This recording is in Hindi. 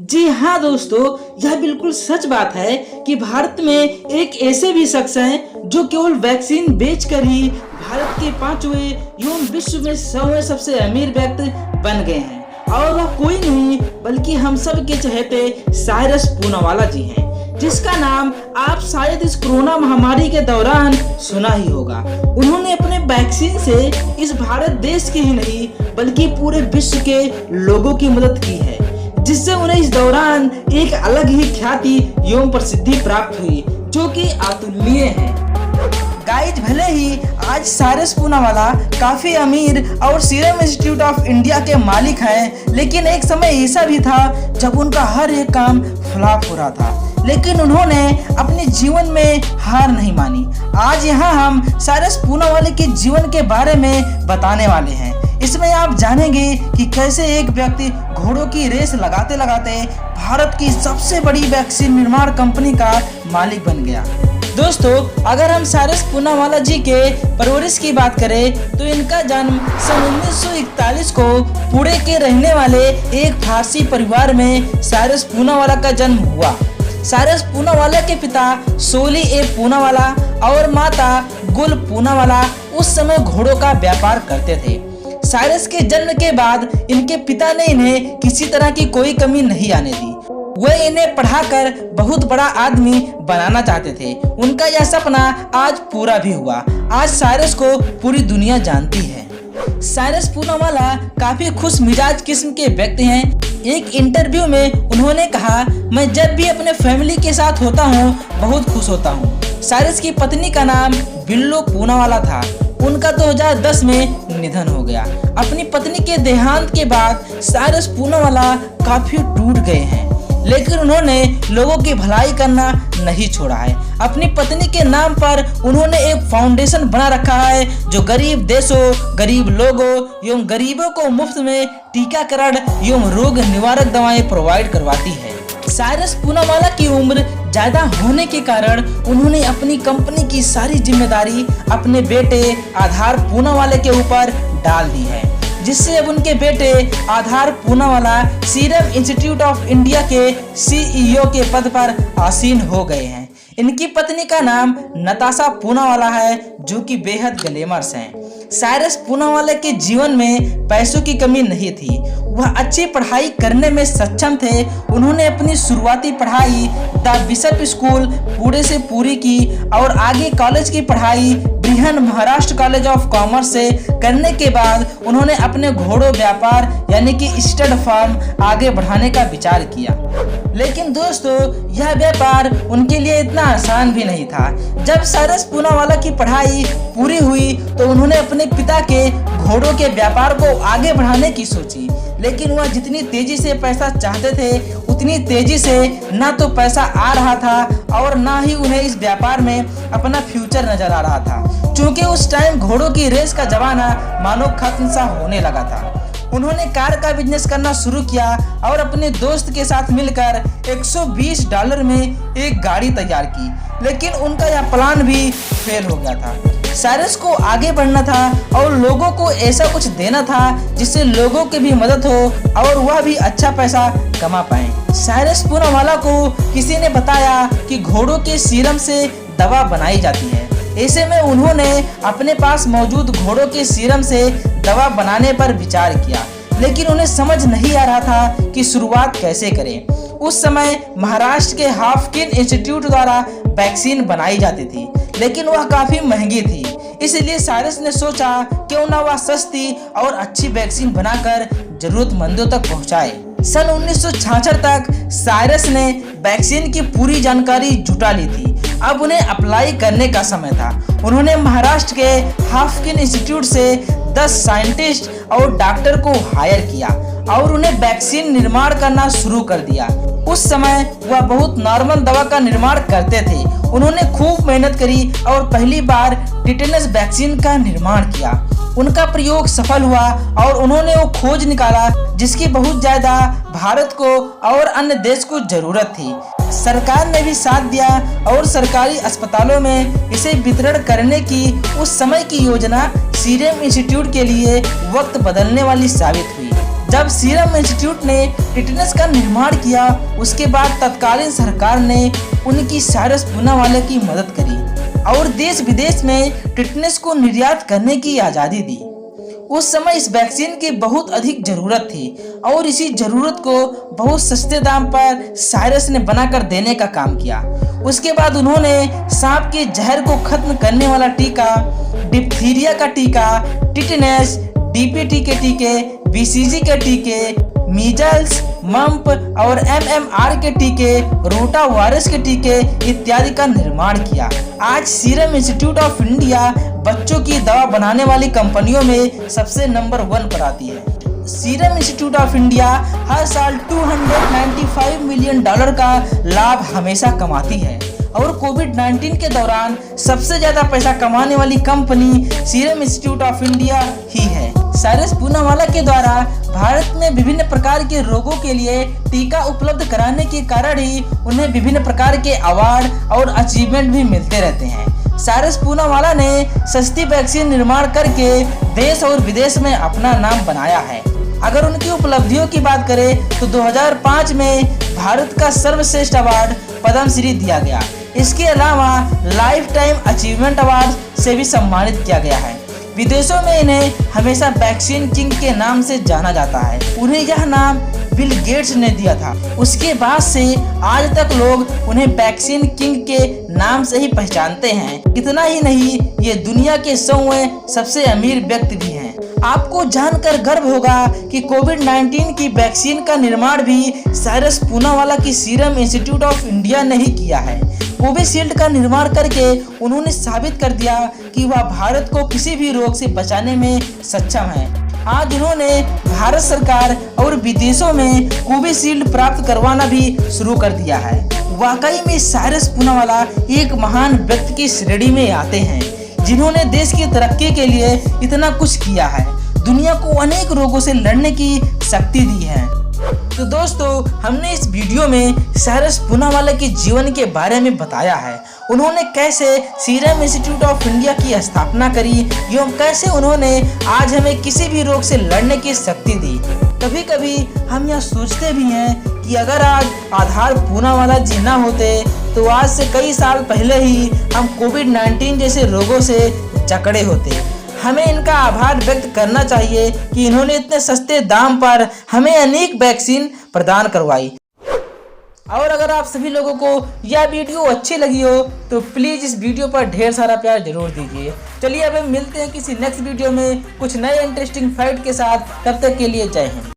जी हाँ दोस्तों, यह बिल्कुल सच बात है कि भारत में एक ऐसे भी शख्स हैं जो केवल वैक्सीन बेचकर ही भारत के 5वें एवं विश्व में 100वें सबसे अमीर व्यक्ति बन गए हैं। और वह कोई नहीं बल्कि हम सब के चहेते साइरस पूनावाला जी हैं, जिसका नाम आप शायद इस कोरोना महामारी के दौरान सुना ही होगा। उन्होंने अपने वैक्सीन से इस भारत देश के ही नहीं बल्कि पूरे विश्व के लोगों की मदद की है, जिससे उन्हें इस दौरान एक अलग ही ख्याति एवं प्रसिद्धि प्राप्त हुई जो कि अतुलनीय है। गाइज, भले ही आज साइरस पूनावाला काफी अमीर और सीरम इंस्टीट्यूट ऑफ इंडिया के मालिक हैं, लेकिन एक समय ऐसा भी था जब उनका हर एक काम फ्लॉप हो रहा था, लेकिन उन्होंने अपने जीवन में हार नहीं मानी। आज यहाँ हम साइरस पूनावाला के जीवन के बारे में बताने वाले हैं। इसमें आप जानेंगे कि कैसे एक व्यक्ति घोड़ों की रेस लगाते लगाते भारत की सबसे बड़ी वैक्सीन निर्माण कंपनी का मालिक बन गया। दोस्तों, अगर हम साइरस पूनावाला जी के परवरिश की बात करें तो इनका जन्म सन 1941 को पुणे के रहने वाले एक फारसी परिवार में साइरस पूनावाला का जन्म हुआ। साइरस पूनावाला के पिता सोली ए पूनावाला और माता गुल पूनावाला उस समय घोड़ों का व्यापार करते थे। साइरस के जन्म के बाद इनके पिता ने इन्हें किसी तरह की कोई कमी नहीं आने दी। वे इन्हें पढ़ाकर बहुत बड़ा आदमी बनाना चाहते थे। उनका यह सपना आज पूरा भी हुआ। आज साइरस को पूरी दुनिया जानती है। साइरस पूनावाला काफी खुश मिजाज किस्म के व्यक्ति हैं। एक इंटरव्यू में उन्होंने कहा, मैं जब भी अपने फैमिली के साथ होता हूँ बहुत खुश होता हूँ। साइरस की पत्नी का नाम बिल्लो पूनावाला था। उनका 2010 में निधन हो गया। अपनी पत्नी के देहांत के बाद साइरस पूनावाला काफी टूट गए हैं, लेकिन उन्होंने लोगों की भलाई करना नहीं छोड़ा है। अपनी पत्नी के नाम पर उन्होंने एक फाउंडेशन बना रखा है जो गरीब देशों, गरीब लोगों एवं गरीबों को मुफ्त में टीकाकरण एवं रोग निवारक दवाएं प्रोवाइड करवाती है। साइरस पूनावाला की उम्र ज्यादा होने के कारण उन्होंने अपनी कंपनी की सारी जिम्मेदारी अपने बेटे आधार पूनावाला के ऊपर डाल दी है, जिससे अब उनके बेटे Adar Poonawalla Serum Institute of India के CEO के पद पर आसीन हो गए हैं। इनकी पत्नी का नाम नताशा पूनावाला है, जो कि बेहद ग्लैमरस हैं। साइरस पूनावाला के जीवन में पैसों की कमी नहीं थी। वह अच्छी पढ़ाई करने में सक्षम थे। उन्होंने अपनी शुरुआती पढ़ाई द बिशप स्कूल पुणे से पूरी की और आगे कॉलेज की पढ़ाई Brihan Maharashtra college of commerce से करने के बाद उन्होंने अपने घोड़ों व्यापार यानी कि स्टड फार्म आगे बढ़ाने का विचार किया। लेकिन दोस्तों, यह व्यापार उनके लिए इतना आसान भी नहीं था। जब साइरस पूनावाला की पढ़ाई पूरी हुई तो उन्होंने अपने पिता के घोड़ों के व्यापार को आगे बढ़ाने की सोची, लेकिन वह जितनी तेजी से पैसा चाहते थे उतनी तेजी से ना तो पैसा आ रहा था और ना ही उन्हें इस व्यापार में अपना फ्यूचर नजर आ रहा था, क्योंकि उस टाइम घोड़ों की रेस का जमाना मानो खत्म सा होने लगा था। उन्होंने कार का बिजनेस करना शुरू किया और अपने दोस्त के साथ मिलकर $120 में एक गाड़ी तैयार की, लेकिन उनका यह प्लान भी फेल हो गया था। साइरस को आगे बढ़ना था और लोगों को ऐसा कुछ देना था जिससे लोगों की भी मदद हो और वह भी अच्छा पैसा कमा पाए। साइरस पूनावाला को किसी ने बताया कि घोड़ों के सीरम से दवा बनाई जाती है। ऐसे में उन्होंने अपने पास मौजूद घोड़ों के सीरम से दवा बनाने पर विचार किया, लेकिन उन्हें समझ नहीं आ रहा था कि शुरुआत कैसे करें। उस समय महाराष्ट्र के हाफकिन इंस्टीट्यूट द्वारा वैक्सीन बनाई जाती थी, लेकिन वह काफी महंगी थी। इसलिए साइरस ने सोचा क्यों ना वह सस्ती और अच्छी वैक्सीन बनाकर जरूरतमंदों तक पहुंचाए। सन 1966 तक साइरस ने वैक्सीन की पूरी जानकारी जुटा ली थी। अब उन्हें अप्लाई करने का समय था। उन्होंने महाराष्ट्र के हाफकिन इंस्टीट्यूट से 10 साइंटिस्ट और डॉक्टर को हायर किया और उन्हें वैक्सीन निर्माण करना शुरू कर दिया। उस समय वह बहुत नॉर्मल दवा का निर्माण करते थे। उन्होंने खूब मेहनत करी और पहली बार टिटेनस वैक्सीन का निर्माण किया। उनका प्रयोग सफल हुआ और उन्होंने वो खोज निकाला जिसकी बहुत ज्यादा भारत को और अन्य देश को जरूरत थी। सरकार ने भी साथ दिया और सरकारी अस्पतालों में इसे वितरण करने की उस समय की योजना सीरम इंस्टीट्यूट के लिए वक्त बदलने वाली साबित हुई। जब सीरम इंस्टीट्यूट ने टिटेनस का निर्माण किया, उसके बाद तत्कालीन सरकार ने उनकी साइरस पूनावाला की मदद करी और देश विदेश में टिटेनस को निर्यात करने की आज़ादी दी। उस समय इस वैक्सीन की बहुत अधिक जरूरत थी और इसी जरूरत को बहुत सस्ते दाम पर साइरस ने बनाकर देने का काम किया। उसके बाद उन्होंने सांप के जहर को खत्म करने वाला टीका, डिप्थीरिया का टीका, टिटेनस, डीपीटी के टीके, बीसीजी के टीके, मीजल्स, मम्प और एमएमआर के टीके, रोटा वायरस के टीके इत्यादि का निर्माण किया। आज सीरम इंस्टीट्यूट ऑफ इंडिया बच्चों की दवा बनाने वाली कंपनियों में सबसे नंबर 1 पर आती है। सीरम इंस्टीट्यूट ऑफ इंडिया हर साल $295 मिलियन का लाभ हमेशा कमाती है और कोविड-19 के दौरान सबसे ज्यादा पैसा कमाने वाली company Serum Institute of India ही है। साइरस पूनावाला के द्वारा भारत में विभिन्न प्रकार के रोगों के लिए टीका उपलब्ध कराने के कारण ही उन्हें विभिन्न प्रकार के अवार्ड और अचीवमेंट भी मिलते रहते हैं। साइरस पूनावाला ने सस्ती वैक्सीन निर्माण करके देश और विदेश में अपना नाम बनाया है। अगर उनकी उपलब्धियों की बात करें तो 2005 में भारत का सर्वश्रेष्ठ अवार्ड पद्मश्री दिया गया। इसके अलावा लाइफ टाइम अचीवमेंट अवार्ड से भी सम्मानित किया गया है। विदेशों में इन्हें हमेशा वैक्सीन किंग के नाम से जाना जाता है। उन्हें यह नाम बिल गेट्स ने दिया था। उसके बाद से आज तक लोग उन्हें वैक्सीन किंग के नाम से ही पहचानते हैं। इतना ही नहीं, ये दुनिया के 100वें सबसे अमीर व्यक्ति भी हैं। आपको जानकर गर्व होगा कि कोविड-19 की वैक्सीन का निर्माण भी साइरस पूनावाला की सीरम इंस्टीट्यूट ऑफ इंडिया ने ही किया है। कोविशील्ड का निर्माण करके उन्होंने साबित कर दिया कि वह भारत को किसी भी रोग से बचाने में सक्षम है। आज उन्होंने भारत सरकार और विदेशों में कोविशील्ड प्राप्त करवाना भी शुरू कर दिया है। वाकई में साइरस पूनावाला एक महान व्यक्ति की श्रेणी में आते हैं, जिन्होंने देश की तरक्की के लिए इतना कुछ किया है, दुनिया को अनेक रोगों से लड़ने की शक्ति दी है। तो दोस्तों, हमने इस वीडियो में साइरस पूनावाला के जीवन के बारे में बताया है। उन्होंने कैसे सीरम इंस्टीट्यूट ऑफ इंडिया की स्थापना करी एवं कैसे उन्होंने आज हमें किसी भी रोग से लड़ने की शक्ति दी। कभी कभी हम यह सोचते भी हैं कि अगर आज आधार पूनावाला जी ना होते तो आज से कई साल पहले ही हम कोविड-19 जैसे रोगों से जकड़े होते। हमें इनका आभार व्यक्त करना चाहिए कि इन्होंने इतने सस्ते दाम पर हमें अनेक वैक्सीन प्रदान करवाई। और अगर आप सभी लोगों को यह वीडियो अच्छी लगी हो तो प्लीज़ इस वीडियो पर ढेर सारा प्यार जरूर दीजिए। चलिए अब हम मिलते हैं किसी नेक्स्ट वीडियो में कुछ नए इंटरेस्टिंग फैक्ट के साथ। तब तक के लिए जय हिंद।